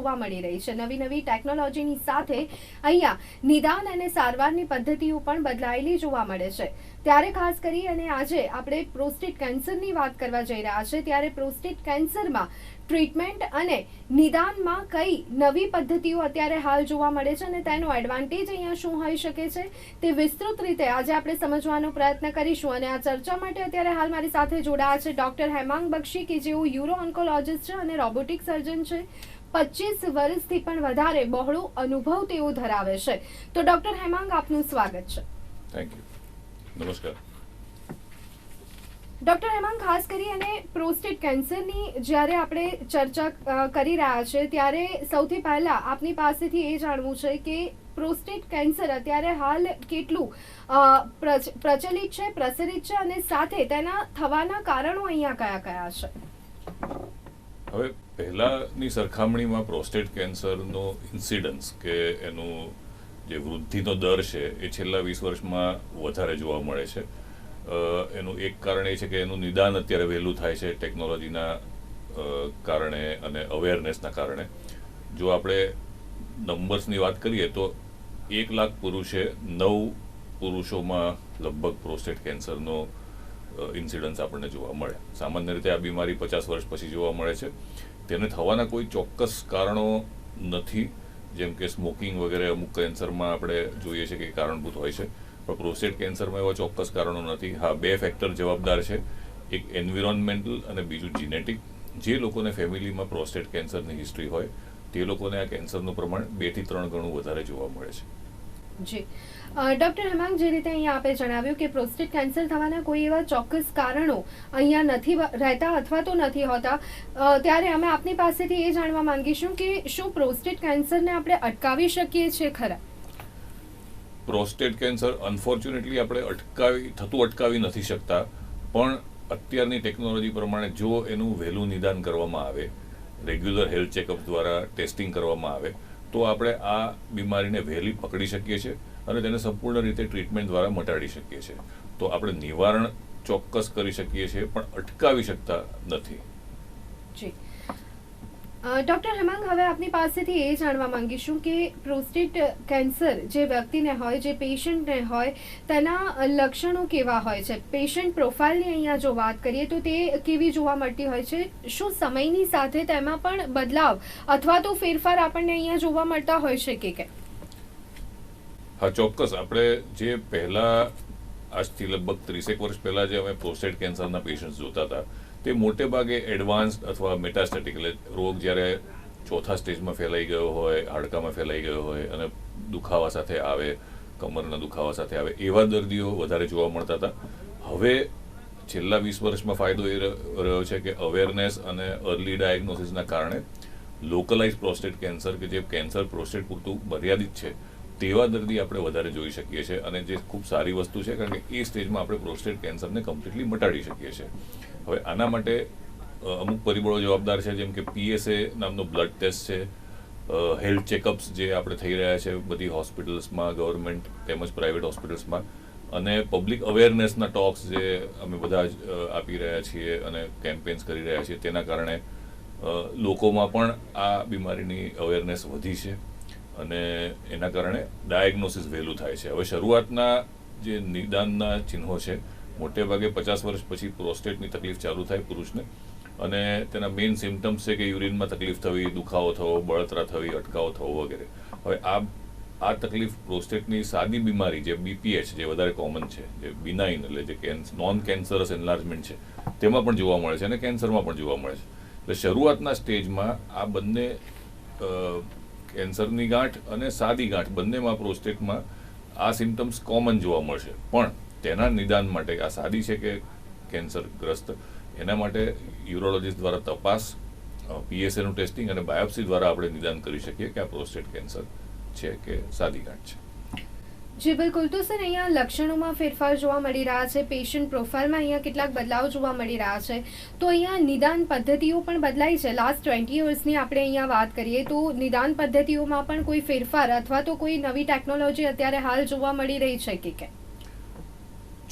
જોવા મળી રહી છે. નવી નવી ટેકનોલોજીની સાથે અહીંયા નિદાન અને સારવારની પદ્ધતિઓ પણ બદલાયેલી જોવા મળે છે. ત્યારે ખાસ કરી અને આજે આપણે પ્રોસ્ટેટ કેન્સરની વાત કરવા જઈ રહ્યા છે. ત્યારે પ્રોસ્ટેટ કેન્સરમાં ટ્રીટમેન્ટ અને નિદાનમાં કઈ નવી પદ્ધતિઓ અત્યારે હાલ જોવા મળે છે અને તેનો એડવાન્ટેજ અહીંયા શું હોઈ શકે છે તે વિસ્તૃત રીતે આજે આપણે સમજવાનો પ્રયત્ન કરીશું. અને આ ચર્ચા માટે અત્યારે હાલ મારી સાથે જોડાયા છે ડોક્ટર હેમાંગ બક્ષી, કે જેઓ યુરો ઓન્કોલોજિસ્ટ છે અને રોબોટિક સર્જન છે. 25 વર્ષથી પણ વધારે બહોળો અનુભવ તેઓ ધરાવે છે. તો ડોક્ટર હેમાંગ, આપનું સ્વાગત છે. Thank you. નમસ્કાર. ડોક્ટર હેમાંગ, ખાસ કરી અને પ્રોસ્ટેટ કેન્સરની જ્યારે આપણે ચર્ચા કરી રહ્યા છે ત્યારે સૌથી પહેલા આપની પાસેથી એ જાણવું છે કે પ્રોસ્ટેટ કેન્સર અત્યારે હાલ કેટલું પ્રચલિત છે, પ્રસરિત છે અને સાથે તેના થવાના કારણો અહીંયા કયા કયા છે? હવે પહેલાની સરખામણીમાં પ્રોસ્ટેટ કેન્સરનો ઇન્સિડન્સ કે એનું જે વૃદ્ધિનો દર છે એ છેલ્લા 20 વર્ષમાં વધારે જોવા મળે છે. એનું એક કારણ એ છે કે એનું નિદાન અત્યારે વહેલું થાય છે ટેકનોલોજીના કારણે અને અવેરનેસના કારણે. જો આપણે નંબર્સની વાત કરીએ તો 1 લાખ પુરુષે 9 પુરુષોમાં લગભગ પ્રોસ્ટેટ કેન્સરનો ઇન્સિડન્સ આપણને જોવા મળે. સામાન્ય રીતે આ બીમારી 50 વર્ષ પછી જોવા મળે છે. તેને થવાના કોઈ ચોક્કસ કારણો નથી, જેમ કે સ્મોકિંગ વગેરે અમુક કેન્સરમાં આપણે જોઈએ છે કે કારણભૂત હોય છે, પણ પ્રોસ્ટેટ કેન્સરમાં એવા ચોક્કસ કારણો નથી. હા, 2 ફેક્ટર જવાબદાર છે, એક એન્વિરોન્મેન્ટલ અને બીજું જીનેટિક. જે લોકોને ફેમિલીમાં પ્રોસ્ટેટ કેન્સરની હિસ્ટ્રી હોય તે લોકોને આ કેન્સરનું પ્રમાણ 2 થી 3 ગણું વધારે જોવા મળે છે. જી ડોક્ટર હેમાંગ, જે રીતે અહીંયા આપે જણાવ્યું કે પ્રોસ્ટેટ કેન્સર થવાના કોઈ એવા ચોક્કસ કારણો અહીંયા નથી રહેતા અથવા તો નથી હોતા, ત્યારે અમે આપની પાસેથી એ જાણવા માંગીશું કે શું પ્રોસ્ટેટ કેન્સરને આપણે અટકાવી શકીએ છીએ ખરા? પ્રોસ્ટેટ કેન્સર અનફોર્ચ્યુનેટલી આપણે અટકાવી નથી શકતા, પણ અત્યારની ટેકનોલોજી પ્રમાણે જો એનું વહેલું નિદાન કરવામાં આવે, રેગ્યુલર હેલ્થ ચેકઅપ દ્વારા ટેસ્ટિંગ કરવામાં આવે, તો આપણે આ બીમારીને વહેલી પકડી શકીએ છીએ અને તેને સંપૂર્ણ રીતે ટ્રીટમેન્ટ દ્વારા મટાડી શકીએ છીએ. તો આપણે નિવારણ ચોક્કસ કરી શકીએ છીએ, પણ અટકાવી શકતા નથી. જી ડોક્ટર હેમાંગ, હવે આપની પાસેથી એ જાણવા માંગીશું કે પ્રોસ્ટેટ કેન્સર જે વ્યક્તિને હોય, જે પેશન્ટને હોય, તેના લક્ષણો કેવા હોય છે? પેશન્ટ પ્રોફાઇલની અહીંયા જો વાત કરીએ તો તે કેવી જોવા મળતી હોય છે? શું સમયની સાથે તેમાં પણ બદલાવ અથવા તો ફેરફાર આપણને અહીંયા જોવા મળતા હોય છે કે? હા, ચોક્કસ. આપણે જે પહેલા આજથી લગભગ 30 વર્ષ પહેલા જે અમે પ્રોસ્ટેટ કેન્સરના પેશન્ટ જોતા હતા તે મોટે ભાગે એડવાન્સ્ડ અથવા મેટાસ્ટેટિક, એટલે રોગ જ્યારે 4થા સ્ટેજમાં ફેલાઈ ગયો હોય, હાડકામાં ફેલાઈ ગયો હોય અને દુખાવા સાથે આવે, કમરના દુખાવા સાથે આવે, એવા દર્દીઓ વધારે જોવા મળતા હતા. હવે છેલ્લા 20 વર્ષમાં ફાયદો એ રહ્યો છે કે અવેરનેસ અને અર્લી ડાયગ્નોસિસના કારણે લોકલાઇઝ પ્રોસ્ટેટ કેન્સર, કે જે કેન્સર પ્રોસ્ટેટ પૂરતું મર્યાદિત છે, તેવા દર્દી આપણે વધારે જોઈ શકીએ છીએ. અને જે ખૂબ સારી વસ્તુ છે, કારણ કે એ સ્ટેજમાં આપણે પ્રોસ્ટેટ કેન્સરને કમ્પ્લીટલી મટાડી શકીએ છીએ. હવે આના માટે અમુક પરિબળો જવાબદાર છે, જેમ કે PSA નામનો બ્લડ ટેસ્ટ છે, હેલ્થ ચેકઅપ્સ જે આપણે થઈ રહ્યા છે બધી હોસ્પિટલ્સમાં, ગવર્મેન્ટ તેમજ પ્રાઇવેટ હોસ્પિટલ્સમાં, અને પબ્લિક અવેરનેસના ટોક્સ જે અમે બધા જ આપી રહ્યા છીએ અને કેમ્પેન્સ કરી રહ્યા છીએ, તેના કારણે લોકોમાં પણ આ બીમારીની અવેરનેસ વધી છે અને એના કારણે ડાયગ્નોસિસ વહેલું થાય છે. હવે શરૂઆતના જે નિદાનના ચિહ્નો છે, મોટે ભાગે 50 વર્ષ પછી પ્રોસ્ટેટની તકલીફ ચાલુ થાય પુરુષને, અને તેના મેઇન સિમ્ટમ્સ છે કે યુરિનમાં તકલીફ થવી, દુખાવો થવો, બળતરા થવી, અટકાવો થવો વગેરે. હવે આ તકલીફ પ્રોસ્ટેટની સાદી બીમારી જે BPH, જે વધારે કોમન છે, જે બિનાઇન એટલે જે નોન કેન્સરસ એન્લાર્જમેન્ટ છે, તેમાં પણ જોવા મળે છે અને કેન્સરમાં પણ જોવા મળે છે. એટલે શરૂઆતના સ્ટેજમાં આ બંને કેન્સરની ગાંઠ અને સાદી ગાંઠ બંનેમાં પ્રોસ્ટેટમાં આ સિમ્ટમ્સ કોમન જોવા મળશે. પણ તેના નિદાન માટે, આ સાદી છે કે કેન્સરગ્રસ્ત, એના માટે યુરોલોજીસ્ટ દ્વારા તપાસ, PSAનું ટેસ્ટિંગ અને બાયોપ્સી દ્વારા આપણે નિદાન કરી શકીએ કે આ પ્રોસ્ટેટ કેન્સર છે કે સાદી ગાંઠ છે. જી બિલકુલ. તો સર, અહીંયા લક્ષણોમાં ફેરફાર જોવા મળી રહ્યા છે, પેશન્ટ પ્રોફાઇલમાં અહીંયા કેટલાક બદલાવ જોવા મળી રહ્યા છે, તો અહીંયા નિદાન પદ્ધતિઓ પણ બદલાઈ છે. લાસ્ટ 20 વર્ષની આપણે અહીંયા વાત કરીએ તો નિદાન પદ્ધતિઓમાં પણ કોઈ ફેરફાર અથવા તો કોઈ નવી ટેકનોલોજી અત્યારે હાલ જોવા મળી રહી છે કે?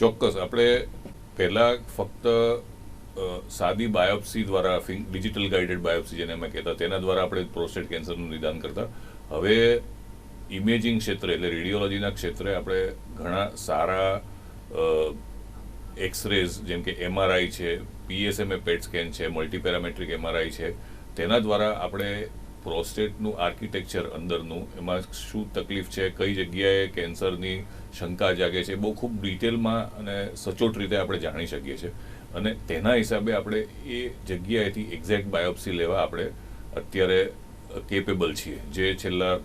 ચોક્કસ. આપણે પહેલા ફક્ત સાદી બાયોપ્સી દ્વારા ડિજિટલ ગાઈડેડ બાયોપ્સી જેને અમે કહેતા તેના દ્વારા આપણે પ્રોસ્ટેટ કેન્સરનું નિદાન કરતા. હવે ઇમેજિંગ ક્ષેત્રે એટલે રેડિયોલોજીના ક્ષેત્રે આપણે ઘણા સારા એક્સરેઝ જેમ કે MRI છે, PSMA પેટ સ્કેન છે, મલ્ટીપેરામેટ્રિક MRI છે, તેના દ્વારા આપણે પ્રોસ્ટેટનું આર્કિટેક્ચર અંદરનું એમાં શું તકલીફ છે, કઈ જગ્યાએ કેન્સરની શંકા જાગે છે, બહુ ખૂબ ડિટેલમાં અને સચોટ રીતે આપણે જાણી શકીએ છીએ. અને તેના હિસાબે આપણે એ જગ્યાએથી એક્ઝેક્ટ બાયોપ્સી લેવા આપણે અત્યારે કેપેબલ છીએ, જે છેલ્લા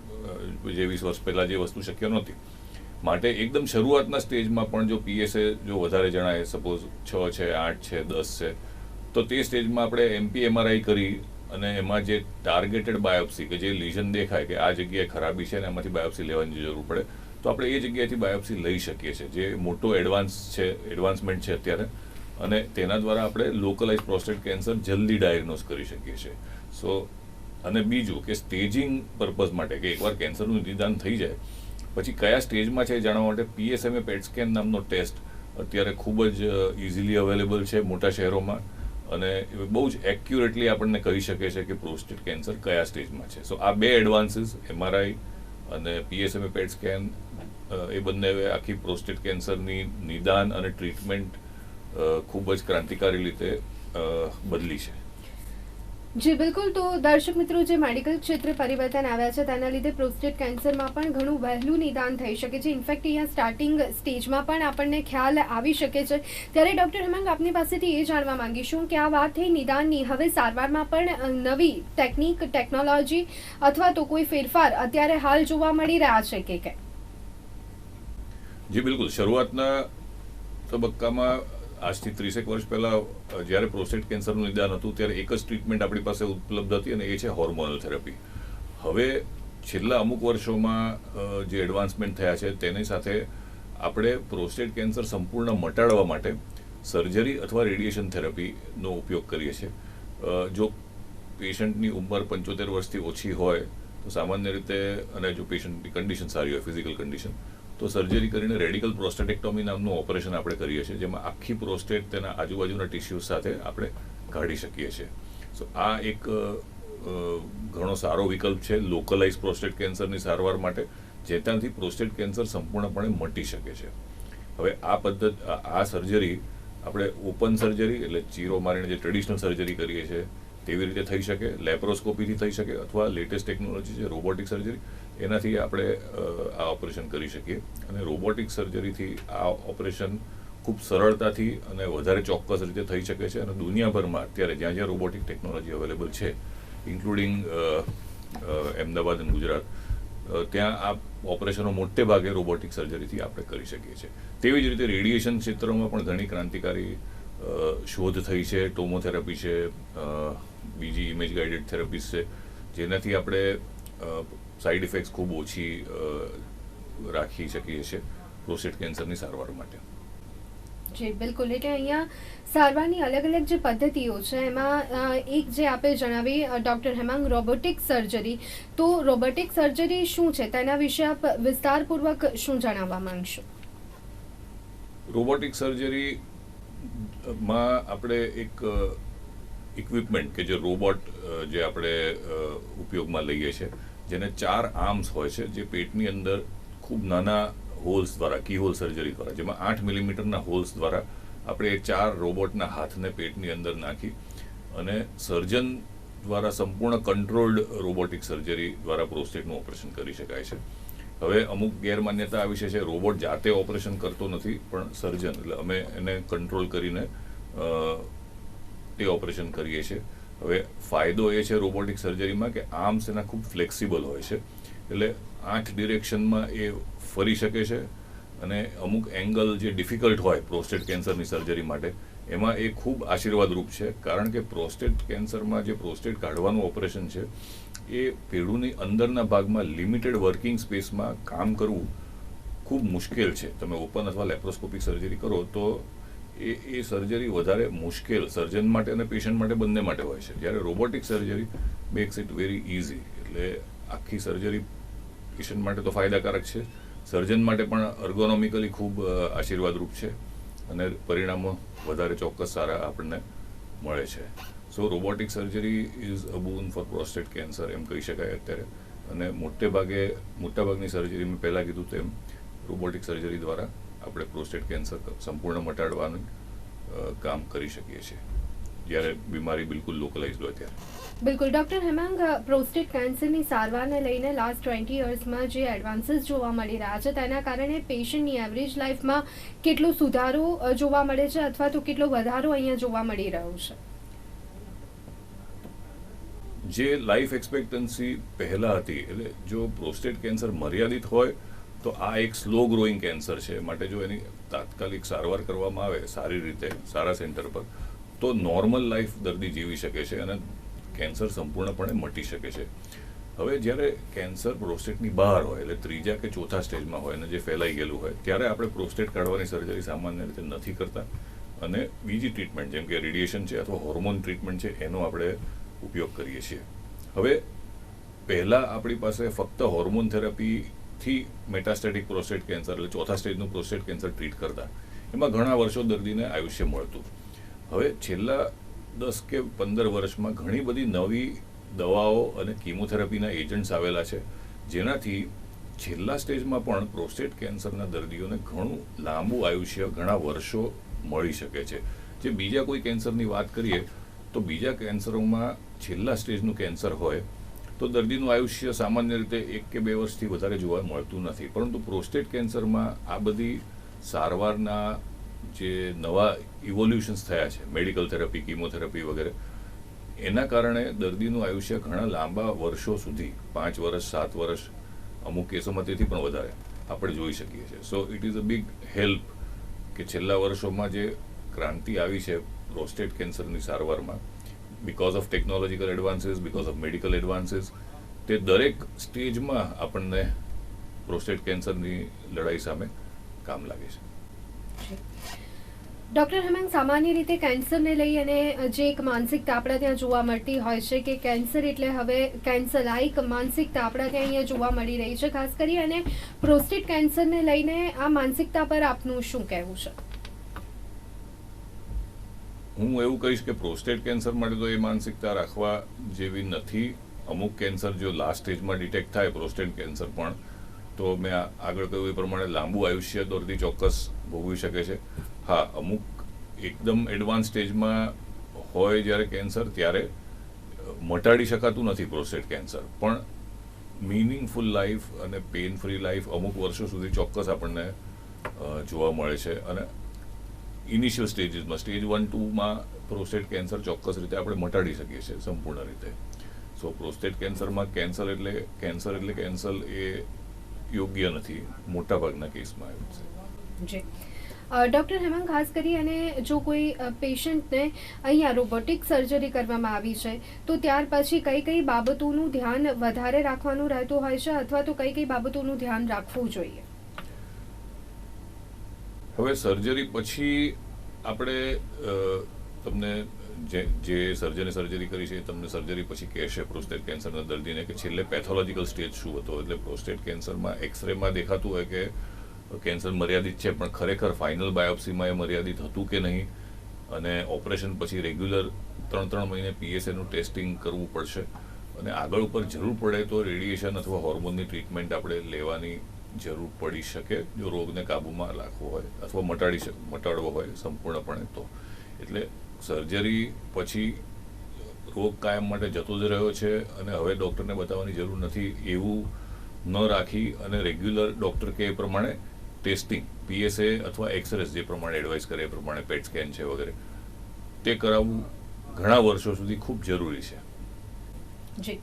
20 વર્ષ પહેલાં જે વસ્તુ શક્ય નહોતી. માટે એકદમ શરૂઆતના સ્ટેજમાં પણ જો PSA જો વધારે જણાય, સપોઝ 6 છે, 8 છે, 10 છે, તો તે સ્ટેજમાં આપણે MP-MRI કરી અને એમાં જે ટાર્ગેટેડ બાયોપ્સી કે જે લીઝન દેખાય કે આ જગ્યાએ ખરાબી છે અને એમાંથી બાયોપ્સી લેવાની જરૂર પડે તો આપણે એ જગ્યાએથી બાયોપ્સી લઈ શકીએ છીએ, જે મોટો એડવાન્સમેન્ટ છે અત્યારે. અને તેના દ્વારા આપણે લોકલાઇઝ પ્રોસ્ટેટ કેન્સર જલ્દી ડાયગ્નોઝ કરી શકીએ છીએ. અને બીજું કે સ્ટેજિંગ પર્પઝ માટે કે એકવાર કેન્સરનું નિદાન થઈ જાય પછી કયા સ્ટેજમાં છે એ જાણવા માટે PSMA પેટ સ્કેન નામનો ટેસ્ટ અત્યારે ખૂબ જ ઇઝીલી અવેલેબલ છે મોટા શહેરોમાં, અને બહુ જ એક્યુરેટલી આપણને કહી શકે છે કે પ્રોસ્ટેટ કેન્સર કયા સ્ટેજમાં છે. સો આ બે એડવાન્સીસ MRI અને PSMA પેટ સ્કેન એ બંને આખી પ્રોસ્ટેટ કેન્સરની નિદાન અને ટ્રીટમેન્ટ ખૂબ જ ક્રાંતિકારી રીતે બદલી છે. જી બિલકુલ. તો દર્શક મિત્રો, જે મેડિકલ ક્ષેત્રે પરિવર્તન આવ્યા છે તેના લીધે પ્રોસ્ટેટ કેન્સરમાં પણ ઘણું વહેલું નિદાન થઈ શકે છે. ઇનફેક્ટ અહીંયા સ્ટાર્ટિંગ સ્ટેજમાં પણ આપણને ખ્યાલ આવી શકે છે. ત્યારે ડૉક્ટર હેમાંગ, આપની પાસેથી એ જાણવા માંગીશું કે આ વાત થઈ નિદાનની, હવે સારવારમાં પણ નવી ટેકનોલોજી અથવા તો કોઈ ફેરફાર અત્યારે હાલ જોવા મળી રહ્યા છે કે કેમ? જી બિલકુલ. શરૂઆતના તબક્કામાં આજથી 30 વર્ષ પહેલા જ્યારે પ્રોસ્ટેટ કેન્સરનું નિદાન હતું ત્યારે એક જ ટ્રીટમેન્ટ આપણી પાસે ઉપલબ્ધ હતી અને એ છે હોર્મોનલ થેરપી. હવે છેલ્લા અમુક વર્ષોમાં જે એડવાન્સમેન્ટ થયા છે તેની સાથે આપણે પ્રોસ્ટેટ કેન્સર સંપૂર્ણ મટાડવા માટે સર્જરી અથવા રેડિયેશન થેરપીનો ઉપયોગ કરીએ છીએ. જો પેશન્ટની ઉંમર 75 વર્ષથી ઓછી હોય તો સામાન્ય રીતે, અને જો પેશન્ટની કન્ડિશન સારી હોય, ફિઝિકલ કન્ડિશન, તો સર્જરી કરીને રેડિકલ પ્રોસ્ટેટેક્ટોમી નામનું ઓપરેશન આપણે કરીએ છીએ, જેમાં આખી પ્રોસ્ટેટ તેના આજુબાજુના ટિશ્યુ સાથે આપણે કાઢી શકીએ છીએ. સો આ એક ઘણો સારો વિકલ્પ છે લોકલાઇઝ પ્રોસ્ટેટ કેન્સરની સારવાર માટે, જેનાથી પ્રોસ્ટેટ કેન્સર સંપૂર્ણપણે મટી શકે છે. હવે આ સર્જરી આપણે ઓપન સર્જરી એટલે ચીરો મારીને જે ટ્રેડિશનલ સર્જરી કરીએ છીએ તેવી રીતે થઈ શકે, લેપ્રોસ્કોપીથી થઈ શકે, અથવા લેટેસ્ટ ટેકનોલોજી છે રોબોટિક સર્જરી, એનાથી આપણે આ ઓપરેશન કરી શકીએ. અને રોબોટિક સર્જરીથી આ ઓપરેશન ખૂબ સરળતાથી અને વધારે ચોક્કસ રીતે થઈ શકે છે. અને દુનિયાભરમાં અત્યારે જ્યાં જ્યાં રોબોટિક ટેકનોલોજી અવેલેબલ છે, ઇન્ક્લુડિંગ અમદાવાદ અને ગુજરાત, ત્યાં આ ઓપરેશનો મોટે ભાગે રોબોટિક સર્જરીથી આપણે કરી શકીએ છીએ. તેવી જ રીતે રેડિયેશન ક્ષેત્રમાં પણ ઘણી ક્રાંતિકારી શોધ થઈ છે. ટોમોથેરાપી છે, બીજી ઇમેજ ગાઈડેડ થેરાપીસ છે, જેનાથી આપણે સાઈડ ઇફેક્ટ્સ ખૂબ ઓછી રાખી શકીએ છીએ પ્રોસ્ટેટ કેન્સરની સારવાર માટે. જી બિલકુલ. એટલે અહીંયા સારવારની અલગ અલગ જે પદ્ધતિઓ છે એમાં એક જે આપે જણાવી ડૉક્ટર હેમાંગ, રોબોટિક સર્જરી. તો રોબોટિક સર્જરી શું છે તેના વિશે આપ વિસ્તારપૂર્વક શું જણાવવા માંગશો? રોબોટિક સર્જરી માં આપણે એક ઇક્વિપમેન્ટ કે જે રોબોટ જે આપણે ઉપયોગમાં લઈએ છીએ, જેને 4 આર્મ્સ હોય છે, જે પેટની અંદર ખૂબ નાના હોલ્સ દ્વારા, કી હોલ સર્જરી દ્વારા, જેમાં 8 મિલીમીટરના હોલ્સ દ્વારા આપણે એ 4 રોબોટના હાથને પેટની અંદર નાખી અને સર્જન દ્વારા સંપૂર્ણ કંટ્રોલ્ડ રોબોટિક સર્જરી દ્વારા પ્રોસ્ટેટનું ઓપરેશન કરી શકાય છે. હવે અમુક ગેરમાન્યતા આ વિશે છે. રોબોટ જાતે ઓપરેશન કરતો નથી, પણ સર્જન એટલે અમે એને કંટ્રોલ કરીને તે ઓપરેશન કરીએ છીએ. હવે ફાયદો એ છે રોબોટિક સર્જરીમાં કે આર્મ્સ એના ખૂબ ફ્લેક્સિબલ હોય છે, એટલે 8 ડિરેક્શનમાં એ ફરી શકે છે. અને અમુક એંગલ જે ડિફિકલ્ટ હોય પ્રોસ્ટેટ કેન્સરની સર્જરી માટે, એમાં એ ખૂબ આશીર્વાદરૂપ છે. કારણ કે પ્રોસ્ટેટ કેન્સરમાં જે પ્રોસ્ટેટ કાઢવાનું ઓપરેશન છે એ પેડુની અંદરના ભાગમાં લિમિટેડ વર્કિંગ સ્પેસમાં કામ કરવું ખૂબ મુશ્કેલ છે. તમે ઓપન અથવા લેપ્રોસ્કોપિક સર્જરી કરો તો એ સર્જરી વધારે મુશ્કેલ સર્જન માટે અને પેશન્ટ માટે બંને માટે હોય છે. જ્યારે robotic surgery max it very easy. એટલે આખી સર્જરી પેશન્ટ માટે તો ફાયદાકારક છે, સર્જન માટે પણ અર્ગોનોમિકલી ખૂબ આશીર્વાદરૂપ છે અને પરિણામો વધારે ચોક્કસ સારા આપણને મળે છે. So robotic surgery is a boon for prostate cancer એમ કહી શકાય અત્યારે. અને મોટાભાગની સર્જરી મેં પહેલાં કીધું તેમ રોબોટિક સર્જરી દ્વારા આપણે પ્રોસ્ટેટ કેન્સર સંપૂર્ણ મટાડવાનું કામ કરી શકીએ છીએ જ્યારે બીમારી બિલકુલ લોકલાઇઝડ હોય ત્યારે. બિલકુલ. ડૉક્ટર હેમાંગ, પ્રોસ્ટેટ કેન્સરની સારવારને લઈને લાસ્ટ 20 યર્સમાં જે એડવાન્સીસ જોવા મળી રહ્યા છે તેના કારણે પેશન્ટની એવરેજ લાઈફમાં કેટલો સુધારો જોવા મળે છે અથવા તો કેટલો વધારો અહીંયા જોવા મળી રહ્યો છે? જે લાઈફ એક્સપેક્ટન્સી પહેલાં હતી, એટલે જો પ્રોસ્ટેટ કેન્સર મર્યાદિત હોય તો આ એક સ્લો ગ્રોઈંગ કેન્સર છે, માટે જો એની તાત્કાલિક સારવાર કરવામાં આવે સારી રીતે સારા સેન્ટર પર તો નોર્મલ લાઈફ દર્દી જીવી શકે છે અને કેન્સર સંપૂર્ણપણે મટી શકે છે. હવે જ્યારે કેન્સર પ્રોસ્ટેટની બહાર હોય, એટલે ત્રીજા કે ચોથા સ્ટેજમાં હોય અને જે ફેલાઈ ગયેલું હોય, ત્યારે આપણે પ્રોસ્ટેટ કાઢવાની સર્જરી સામાન્ય રીતે નથી કરતા અને બીજી ટ્રીટમેન્ટ જેમ કે રેડિયેશન છે અથવા હોર્મોન ટ્રીટમેન્ટ છે એનો આપણે ઉપયોગ કરીએ છીએ. હવે પહેલાં આપણી પાસે ફક્ત હોર્મોન થેરાપીથી મેટાસ્ટેટિક પ્રોસ્ટેટ કેન્સર એટલે ચોથા સ્ટેજનું પ્રોસ્ટેટ કેન્સર ટ્રીટ કરતા, એમાં ઘણા વર્ષો દર્દીને આયુષ્ય મળતું. હવે છેલ્લા 10 કે 15 વર્ષમાં ઘણી બધી નવી દવાઓ અને કીમોથેરાપીના એજન્ટ્સ આવેલા છે, જેનાથી છેલ્લા સ્ટેજમાં પણ પ્રોસ્ટેટ કેન્સરના દર્દીઓને ઘણું લાંબુ આયુષ્ય ઘણા વર્ષો મળી શકે છે. જે બીજા કોઈ કેન્સરની વાત કરીએ તો બીજા કેન્સરોમાં છેલ્લા સ્ટેજનું કેન્સર હોય તો દર્દીનું આયુષ્ય સામાન્ય રીતે 1 કે 2 વર્ષથી વધારે જોવા મળતું નથી, પરંતુ પ્રોસ્ટેટ કેન્સરમાં આ બધી સારવારના જે નવા ઇવોલ્યુશન્સ થયા છે, મેડિકલ થેરાપી, કીમોથેરાપી વગેરે, એના કારણે દર્દીનું આયુષ્ય ઘણા લાંબા વર્ષો સુધી 5 વર્ષ, 7 વર્ષ, અમુક કેસોમાં તેથી પણ વધારે આપણે જોઈ શકીએ છીએ. So it is a big help કે છેલ્લા વર્ષોમાં જે ક્રાંતિ આવી છે પ્રોસ્ટેટ કેન્સરની સારવારમાં, because of technological advances, because of medical advances, તે દરેક સ્ટેજમાં આપણને પ્રોસ્ટેટ કેન્સરની લડાઈ સામે કામ લાગે છે. ડૉક્ટર હેમાંગ, સામાન્ય રીતે કેન્સરને લઈ અને જે એક માનસિકતા આપણા ત્યાં જોવા મળતી હોય છે કે કેન્સર એટલે હવે કેન્સર, આ એક માનસિકતા આપણા ત્યાં અહીંયા જોવા મળી રહી છે. ખાસ કરી અને પ્રોસ્ટેટ કેન્સરને લઈને આ માનસિકતા પર આપનું શું કહેવું છે? હું એવું કહીશ કે પ્રોસ્ટેટ કેન્સર માટે તો એ માનસિકતા રાખવા જેવી નથી. અમુક કેન્સર જો લાસ્ટ સ્ટેજમાં ડિટેક્ટ થાય, પ્રોસ્ટેટ કેન્સર પણ, તો મેં આગળ કહ્યું એ પ્રમાણે લાંબુ આયુષ્ય દર્દી ચોક્કસ ભોગવી શકે છે. હા, અમુક એકદમ એડવાન્સ સ્ટેજમાં હોય જ્યારે કેન્સર, ત્યારે મટાડી શકાતું નથી પ્રોસ્ટેટ કેન્સર, પણ મિનિંગફુલ લાઈફ અને પેઇન ફ્રી લાઈફ અમુક વર્ષો સુધી ચોક્કસ આપણને જોવા મળે છે. અને ઇનિશિયલ સ્ટેજીસમાં, સ્ટેજ 1, 2માં પ્રોસ્ટેટ કેન્સર ચોક્કસ રીતે આપણે મટાડી શકીએ છીએ સંપૂર્ણ રીતે. સો પ્રોસ્ટેટ કેન્સરમાં કેન્સર એટલે કેન્સર એ યોગ્ય નથી મોટાભાગના કેસમાં, એવું છે. જી ડૉક્ટર હેમાંગ, ખાસ કરી અને જો કોઈ પેશન્ટને અહીંયા રોબોટિક સર્જરી કરવામાં આવી છે તો ત્યાર પછી કઈ કઈ બાબતોનું ધ્યાન વધારે રાખવાનું રહેતું હોય છે અથવા તો કઈ કઈ બાબતોનું ધ્યાન રાખવું જોઈએ? હવે સર્જરી પછી આપણે તમને જે સર્જને સર્જરી કરી છે તમને સર્જરી પછી કહેશે પ્રોસ્ટેટ કેન્સરના દર્દીને કે છેલ્લે પેથોલોજીકલ સ્ટેજ શું હતો. એટલે પ્રોસ્ટેટ કેન્સરમાં એક્સરેમાં દેખાતું હોય કે કેન્સર મર્યાદિત છે, પણ ખરેખર ફાઇનલ બાયોપ્સીમાં એ મર્યાદિત હતું કે નહીં, અને ઓપરેશન પછી રેગ્યુલર 3 મહિને પીએસએનું ટેસ્ટિંગ કરવું પડશે, અને આગળ ઉપર જરૂર પડે તો રેડિયેશન અથવા હોર્મોનની ટ્રીટમેન્ટ આપણે લેવાની જરૂર પડી શકે જો રોગને કાબૂમાં રાખવો હોય અથવા મટાડવો હોય સંપૂર્ણપણે તો. એટલે સર્જરી પછી રોગ કાયમ માટે જતો જ રહ્યો છે અને હવે ડૉક્ટરને બતાવવાની જરૂર નથી એવું ન રાખી અને રેગ્યુલર ડૉક્ટર કે એ પ્રમાણે ટેસ્ટિંગ, પીએસએ અથવા એક્સરેસ જે પ્રમાણે એડવાઇસ કરે એ પ્રમાણે પેટ સ્કેન છે વગેરે, તે કરાવવું ઘણા વર્ષો સુધી ખૂબ જરૂરી છે. જી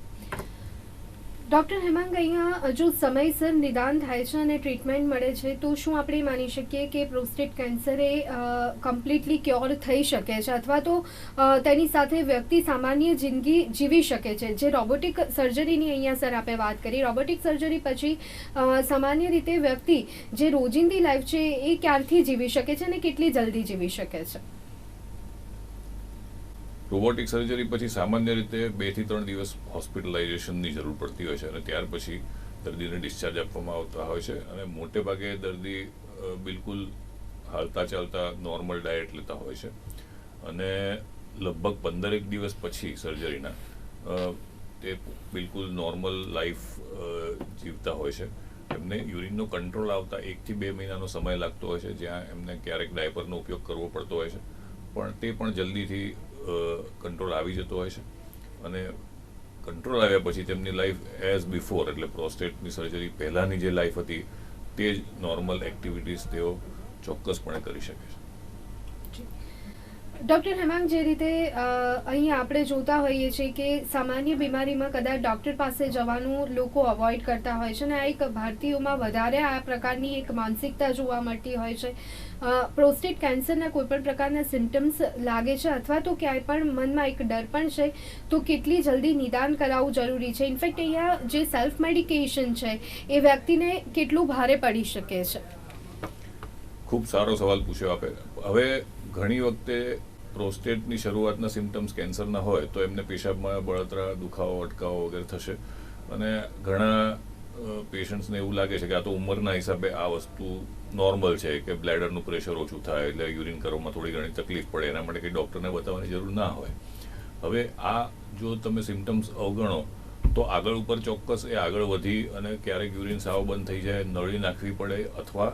ડૉક્ટર હેમાંગ, અહીંયા જો સમયસર નિદાન થાય છે અને ટ્રીટમેન્ટ મળે છે તો શું આપણે માની શકીએ કે પ્રોસ્ટેટ કેન્સર એ કમ્પ્લીટલી ક્યોર થઈ શકે છે અથવા તો તેની સાથે વ્યક્તિ સામાન્ય જિંદગી જીવી શકે છે? જે રોબોટિક સર્જરીની અહીંયા સર આપણે વાત કરી, રોબોટિક સર્જરી પછી સામાન્ય રીતે વ્યક્તિ જે રોજિંદી લાઈફ છે એ ક્યારથી જીવી શકે છે અને કેટલી જલ્દી જીવી શકે છે? રોબોટિક સર્જરી પછી સામાન્ય રીતે 2 થી 3 દિવસ હોસ્પિટલાઇઝેશનની જરૂર પડતી હોય છે અને ત્યાર પછી દર્દીને ડિસ્ચાર્જ આપવામાં આવતા હોય છે અને મોટે ભાગે દર્દી બિલકુલ હાલતા ચાલતા નોર્મલ ડાયટ લેતા હોય છે અને લગભગ 15 દિવસ પછી સર્જરીના તે બિલકુલ નોર્મલ લાઈફ જીવતા હોય છે. એમને યુરિનનો કંટ્રોલ આવતા 1 થી 2 મહિનાનો સમય લાગતો હોય છે, જ્યાં એમને ક્યારેક ડાયપરનો ઉપયોગ કરવો પડતો હોય છે, પણ તે પણ જલ્દીથી કંટ્રોલ આવી જતો હોય છે. અને કંટ્રોલ આવ્યા પછી તેમની લાઈફ એઝ બિફોર, એટલે પ્રોસ્ટેટની સર્જરી પહેલાંની જે લાઈફ હતી તે જ નોર્મલ એક્ટિવિટીઝ તેઓ ચોક્કસપણે કરી શકે છે. ડૉક્ટર હેમાંગ, જે રીતે અહીંયા આપણે જોતા હોઈએ છીએ કે સામાન્ય બીમારીમાં કદાચ ડૉક્ટર પાસે જવાનું લોકો અવોઇડ કરતા હોય છે, અને આ એક ભારતીયોમાં વધારે આ પ્રકારની એક માનસિકતા જોવા મળતી હોય છે. પ્રોસ્ટેટ કેન્સરના કોઈ પણ પ્રકારના સિમ્ટમ્સ લાગે છે અથવા તો ક્યાંય પણ મનમાં એક ડર પણ છે, તો કેટલી જલ્દી નિદાન કરાવવું જરૂરી છે? ઇનફેક્ટ અહીંયા જે સેલ્ફ મેડિકેશન છે એ વ્યક્તિને કેટલું ભારે પડી શકે છે? ખૂબ સારો સવાલ પૂછ્યો આપે. હવે ઘણી વખતે પ્રોસ્ટેટની શરૂઆતના સિમ્ટમ્સ કેન્સરના હોય તો એમને પેશાબમાં બળતરા, દુખાવો, અટકાવો વગેરે થશે, અને ઘણા પેશન્ટ્સને એવું લાગે છે કે આ તો ઉંમરના હિસાબે આ વસ્તુ નોર્મલ છે, કે બ્લેડરનું પ્રેશર ઓછું થાય એટલે યુરિન કરવામાં થોડી ઘણી તકલીફ પડે, એના માટે કંઈ ડૉક્ટરને બતાવવાની જરૂર ના હોય. હવે આ જો તમે સિમ્ટમ્સ અવગણો તો આગળ ઉપર ચોક્કસ એ આગળ વધી અને ક્યારેક યુરિન સાવ બંધ થઈ જાય, નળી નાખવી પડે, અથવા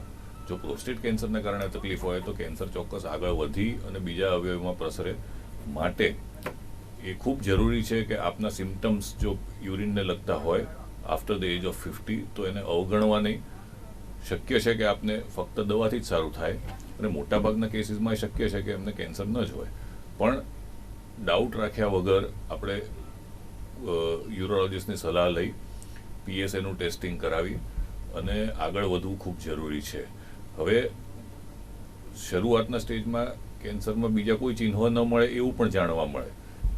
જો પ્રોસ્ટેટ કેન્સરના કારણે તકલીફ હોય તો કેન્સર ચોક્કસ આગળ વધી અને બીજા અવયવમાં પ્રસરે. માટે એ ખૂબ જરૂરી છે કે આપના સિમ્ટમ્સ જો યુરિનને લગતા હોય આફ્ટર ધ એજ ઓફ 50 તો એને અવગણવા નહીં. શક્ય છે કે આપને ફક્ત દવાથી જ સારું થાય, અને મોટાભાગના કેસીસમાં શક્ય છે કે એમને કેન્સર ન જ હોય, પણ ડાઉટ રાખ્યા વગર આપણે યુરોલોજિસ્ટની સલાહ લઈ PSAનું ટેસ્ટિંગ કરાવી અને આગળ વધવું ખૂબ જરૂરી છે. હવે શરૂઆતના સ્ટેજમાં કેન્સરમાં બીજા કોઈ ચિહ્નો ન મળે એવું પણ જાણવા મળે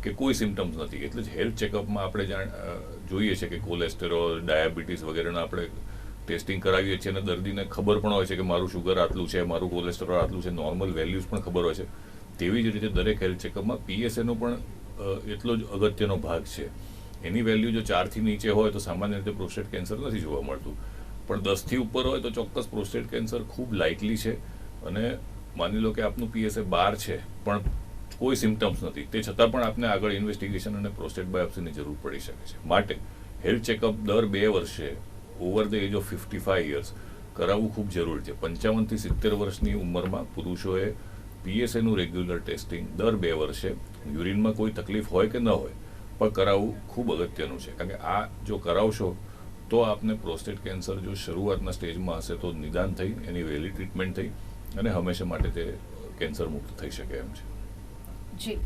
કે કોઈ સિમ્ટમ્સ નથી, એટલે જ હેલ્થ ચેકઅપમાં આપણે જોઈએ છે કે કોલેસ્ટેરોલ, ડાયાબિટીસ વગેરેના આપણે ટેસ્ટિંગ કરાવીએ છીએ, અને દર્દીને ખબર પણ હોય છે કે મારું શુગર આટલું છે, મારું કોલેસ્ટેરોલ આટલું છે, નોર્મલ વેલ્યુઝ પણ ખબર હોય છે. તેવી જ રીતે દરેક હેલ્થ ચેકઅપમાં PSAનો પણ એટલો જ અગત્યનો ભાગ છે. એની વેલ્યુ જો 4 થી નીચે હોય તો સામાન્ય રીતે પ્રોસ્ટેટ કેન્સર નથી જોવા મળતું, પણ 10 થી ઉપર હોય તો ચોક્કસ પ્રોસ્ટેટ કેન્સર ખૂબ લાઇકલી છે. અને માની લો કે આપનું PSA 12 છે પણ કોઈ સિમ્ટમ્સ નથી, તે છતાં પણ આપને આગળ ઇન્વેસ્ટિગેશન અને પ્રોસ્ટેટ બાયોપ્સીની જરૂર પડી શકે છે. માટે હેલ્થ ચેકઅપ દર 2 વર્ષે over the age of 55 years કરાવવું ખૂબ જરૂરી છે. 55 થી 70 વર્ષની ઉંમરમાં પુરુષોએ PSAનું રેગ્યુલર ટેસ્ટિંગ દર 2 વર્ષે, યુરિનમાં કોઈ તકલીફ હોય કે ન હોય પણ કરાવવું ખૂબ અગત્યનું છે. કારણ કે આ જો કરાવશો તો આપને પ્રોસ્ટેટ કેન્સર જો શરૂઆતના સ્ટેજમાં હશે તો નિદાન થઈ, એની વહેલી ટ્રીટમેન્ટ થઈ અને હંમેશા માટે તે કેન્સર મુક્ત થઈ શકે એમ છે. જી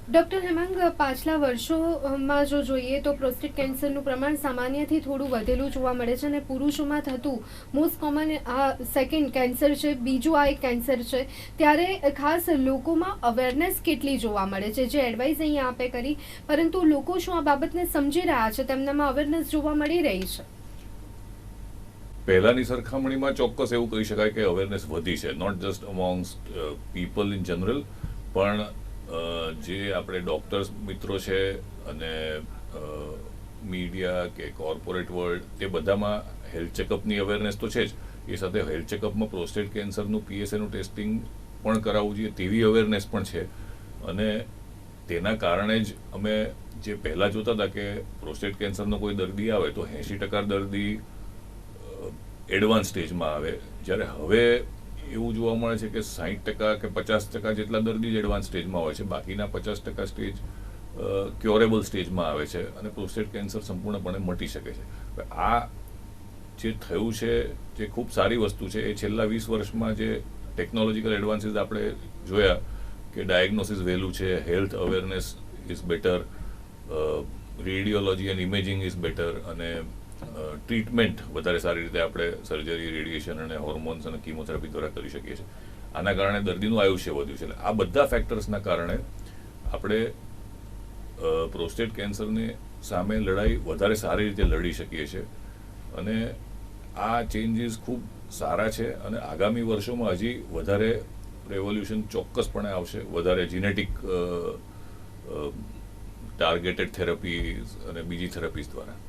ડૉક્ટર હેમાંગ, પાછલા વર્ષોમાં જો જોઈએ તો પ્રોસ્ટેટ કેન્સરનું પ્રમાણ સામાન્યથી થોડું વધેલું જોવા મળે છે, અને પુરુષોમાં થતું મોસ્ટ કોમન આ સેકન્ડ કેન્સર છે, બીજું આ એક કેન્સર છે. ત્યારે ખાસ લોકોમાં અવેરનેસ કેટલી જોવા મળે છે? જે એડવાઇસ અહીંયા આપે કરી, પરંતુ લોકો શું આ બાબતને સમજી રહ્યા છે? તેમનામાં અવેરનેસ જોવા મળી રહી છે? પહેલાની સરખામણીમાં ચોક્કસ એવું કહી શકાય કે અવેરનેસ વધી છે, not just amongst people in general, પણ જે આપણે ડૉક્ટર્સ મિત્રો છે અને મીડિયા કે કોર્પોરેટ વર્લ્ડ, તે બધામાં હેલ્થ ચેકઅપની અવેરનેસ તો છે જ, એ સાથે હેલ્થ ચેકઅપમાં પ્રોસ્ટેટ કેન્સરનું PSAનું ટેસ્ટિંગ પણ કરાવવું જોઈએ તેવી અવેરનેસ પણ છે. અને તેના કારણે જ અમે જે પહેલાં જોતા હતા કે પ્રોસ્ટેટ કેન્સરનો કોઈ દર્દી આવે તો 80% દર્દી એડવાન્સ સ્ટેજમાં આવે, જ્યારે હવે એવું જોવા મળે છે કે 60% કે 50% જેટલા દર્દી જ એડવાન્સ સ્ટેજમાં હોય છે, બાકીના 50% સ્ટેજ ક્યોરેબલ સ્ટેજમાં આવે છે અને પ્રોસ્ટેટ કેન્સર સંપૂર્ણપણે મટી શકે છે. આ જે થયું છે જે ખૂબ સારી વસ્તુ છે, એ છેલ્લા 20 વર્ષમાં જે ટેકનોલોજીકલ એડવાન્સીસ આપણે જોયા કે ડાયગ્નોસિસ વહેલું છે, health awareness is better, radiology and imaging is better, અને ટ્રીટમેન્ટ વધારે સારી રીતે આપણે સર્જરી, રેડિયેશન અને હોર્મોન્સ અને કીમોથેરાપી દ્વારા કરી શકીએ છીએ. આના કારણે દર્દીનું આયુષ્ય વધ્યું છે. એટલે આ બધા ફેક્ટર્સના કારણે આપણે પ્રોસ્ટેટ કેન્સરની સામે લડાઈ વધારે સારી રીતે લડી શકીએ છીએ. અને આ ચેન્જીસ ખૂબ સારા છે અને આગામી વર્ષોમાં હજી વધારે રેવોલ્યુશન ચોક્કસપણે આવશે, વધારે જીનેટિક ટાર્ગેટેડ થેરપીઝ અને બીજી થેરપીઝ દ્વારા.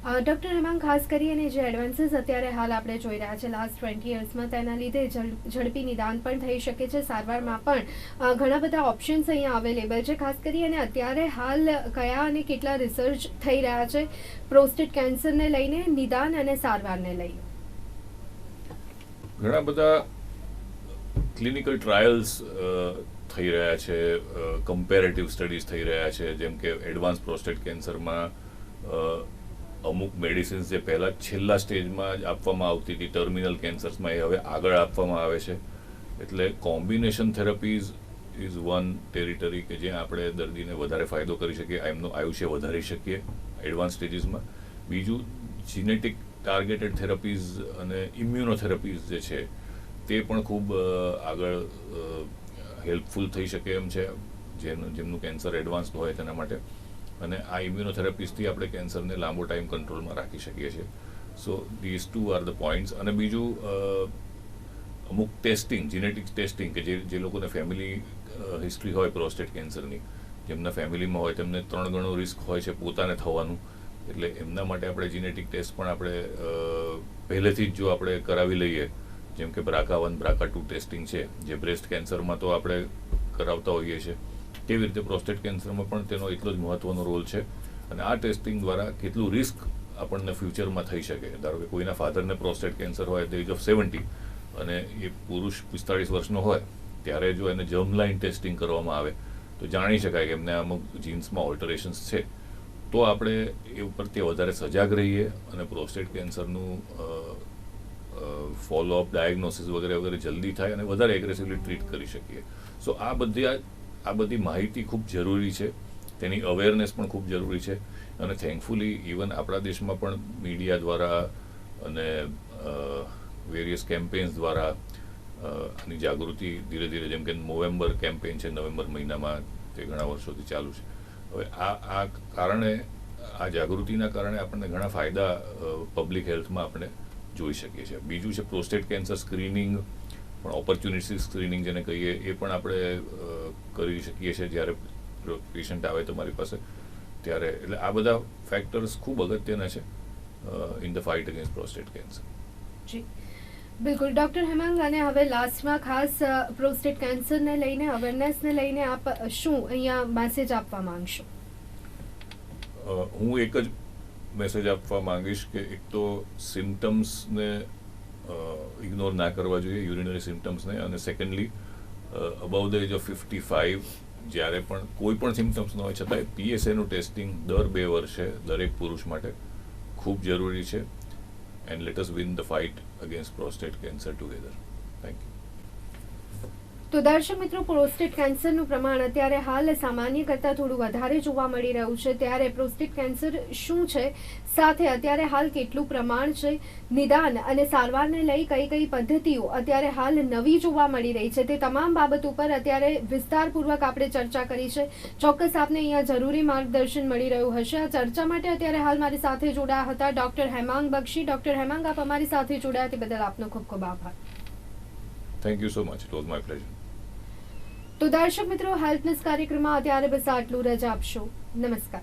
ડૉક્ટર હેમાંગ, ખાસ કરીને જે એડવાન્સીસ અત્યારે હાલ આપણે જોઈ રહ્યા છે લાસ્ટ 20 યર્સમાં, તેના લીધે ઝડપી નિદાન પણ થઈ શકે છે, સારવારમાં પણ ઘણા બધા ઓપ્શન્સ અહીંયા અવેલેબલ છે. ખાસ કરીને અત્યારે હાલ કયા અને કેટલા રિસર્ચ થઈ રહ્યા છે પ્રોસ્ટેટ કેન્સરને લઈને, નિદાન અને સારવારને લઈને? ઘણા બધા ક્લિનિકલ ટ્રાયલ્સ થઈ રહ્યા છે, કમ્પેરેટિવ સ્ટડીઝ થઈ રહ્યા છે. જેમ કે એડવાન્સ પ્રોસ્ટેટ કેન્સરમાં અમુક મેડિસિન્સ જે પહેલાં છેલ્લા સ્ટેજમાં જ આપવામાં આવતી હતી ટર્મિનલ કેન્સર્સમાં, એ હવે આગળ આપવામાં આવે છે. એટલે combination therapies is one territory કે જ્યાં આપણે દર્દીને વધારે ફાયદો કરી શકીએ, એમનું આયુષ્ય વધારી શકીએ એડવાન્સ સ્ટેજીસમાં. બીજું, જીનેટિક ટાર્ગેટેડ થેરાપીઝ અને ઇમ્યુનોથેરાપીઝ જે છે તે પણ ખૂબ આગળ હેલ્પફુલ થઈ શકે એમ છે જેમનું કેન્સર એડવાન્સ હોય તેના માટે. અને આ ઇમ્યુનોથેરાપીઝથી આપણે કેન્સરને લાંબો ટાઈમ કંટ્રોલમાં રાખી શકીએ છીએ. So these two are the points. અને બીજું, અમુક ટેસ્ટિંગ, જીનેટિક ટેસ્ટિંગ કે જે લોકોને ફેમિલી હિસ્ટ્રી હોય પ્રોસ્ટેટ કેન્સરની, જેમના ફેમિલીમાં હોય, તેમને 3 ગણો રિસ્ક હોય છે પોતાને થવાનું. એટલે એમના માટે આપણે જીનેટિક ટેસ્ટ પણ આપણે પહેલેથી જ જો આપણે કરાવી લઈએ, જેમ કે BRCA1, BRCA2 ટેસ્ટિંગ છે, જે બ્રેસ્ટ કેન્સરમાં તો આપણે કરાવતા હોઈએ છીએ, તેવી રીતે પ્રોસ્ટેટ કેન્સરમાં પણ તેનો એટલો જ મહત્વનો રોલ છે. અને આ ટેસ્ટિંગ દ્વારા કેટલું રિસ્ક આપણને ફ્યુચરમાં થઈ શકે. ધારો કે કોઈના ફાધરને પ્રોસ્ટેટ કેન્સર હોય એટ ધ એજ ઓફ 70 અને એ પુરુષ 45 વર્ષનો હોય, ત્યારે જો એને જર્મ લાઇન ટેસ્ટિંગ કરવામાં આવે તો જાણી શકાય કે એમને અમુક જીન્સમાં ઓલ્ટરેશન્સ છે. તો આપણે એ ઉપરથી વધારે સજાગ રહીએ અને પ્રોસ્ટેટ કેન્સરનું ફોલોઅપ, ડાયગ્નોસિસ વગેરે વગેરે જલ્દી થાય અને વધારે એગ્રેસિવલી ટ્રીટ કરી શકીએ. સો આ બધી માહિતી ખૂબ જરૂરી છે, તેની અવેરનેસ પણ ખૂબ જરૂરી છે. અને થેન્કફુલી ઇવન આપણા દેશમાં પણ મીડિયા દ્વારા અને વેરિયસ કેમ્પેન્સ દ્વારા આની જાગૃતિ ધીરે ધીરે, જેમ કે નવેમ્બર કેમ્પેન છે, નવેમ્બર મહિનામાં, તે ઘણા વર્ષોથી ચાલુ છે. હવે આ કારણે, આ જાગૃતિના કારણે આપણને ઘણા ફાયદા પબ્લિક હેલ્થમાં આપણે જોઈ શકીએ છીએ. બીજું છે પ્રોસ્ટેટ કેન્સર સ્ક્રીનિંગ, પણ ઓપોર્ચ્યુનિટી સ્ક્રીનિંગ જેને કહીએ, એ પણ આપણે કરી શકીએ છીએ જ્યારે પેશન્ટ આવે તમારી પાસે ત્યારે. એટલે આ બધા ફેક્ટર્સ ખૂબ અગત્યના છે in the fight against prostate cancer. જી બિલકુલ ડૉક્ટર હેમાંગ, અને હવે લાસ્ટમાં ખાસ પ્રોસ્ટેટ કેન્સરને લઈને, અવેરનેસને લઈને આપ શું અહીંયા મેસેજ આપવા માંગશો? હું એક જ મેસેજ આપવા માંગીશ કે એક તો સિમ્ટમ્સને ઇગ્નોર ના કરવા જોઈએ, યુરિનરી સિમ્ટમ્સને. અને secondly, about the age of 55 જ્યારે પણ કોઈ પણ સિમ્ટમ્સ ન હોય છતાંય PSAનું ટેસ્ટિંગ દર 2 વર્ષે દરેક પુરુષ માટે ખૂબ જરૂરી છે. And let us win the fight against prostate cancer together. Thank you. તો દર્શક મિત્રો, પ્રોસ્ટેટ કેન્સરનું પ્રમાણ અત્યારે હાલ સામાન્ય કરતાં થોડું વધારે જોવા મળી રહ્યું છે. ત્યારે પ્રોસ્ટેટ કેન્સર શું છે, સાથે અત્યારે હાલ કેટલું પ્રમાણ છે, નિદાન અને સારવારને લઈ કઈ કઈ પદ્ધતિઓ અત્યારે હાલ નવી જોવા મળી રહી છે, તે તમામ બાબત ઉપર અત્યારે વિસ્તારપૂર્વક આપણે ચર્ચા કરી છે. ચોક્કસ આપને અહીંયા જરૂરી માર્ગદર્શન મળી રહ્યું હશે. આ ચર્ચા માટે અત્યારે હાલ મારી સાથે જોડાયા હતા ડૉક્ટર હેમાંગ બક્ષી. ડૉક્ટર હેમાંગ, આપ અમારી સાથે જોડાયા તે બદલ આપનો ખૂબ ખૂબ આભાર. Thank you so much. It was my pleasure. તો દર્શક મિત્રો, હેલ્થનેસ કાર્યક્રમમાં અત્યારે બસ આટલું. રજા આપશો. નમસ્કાર.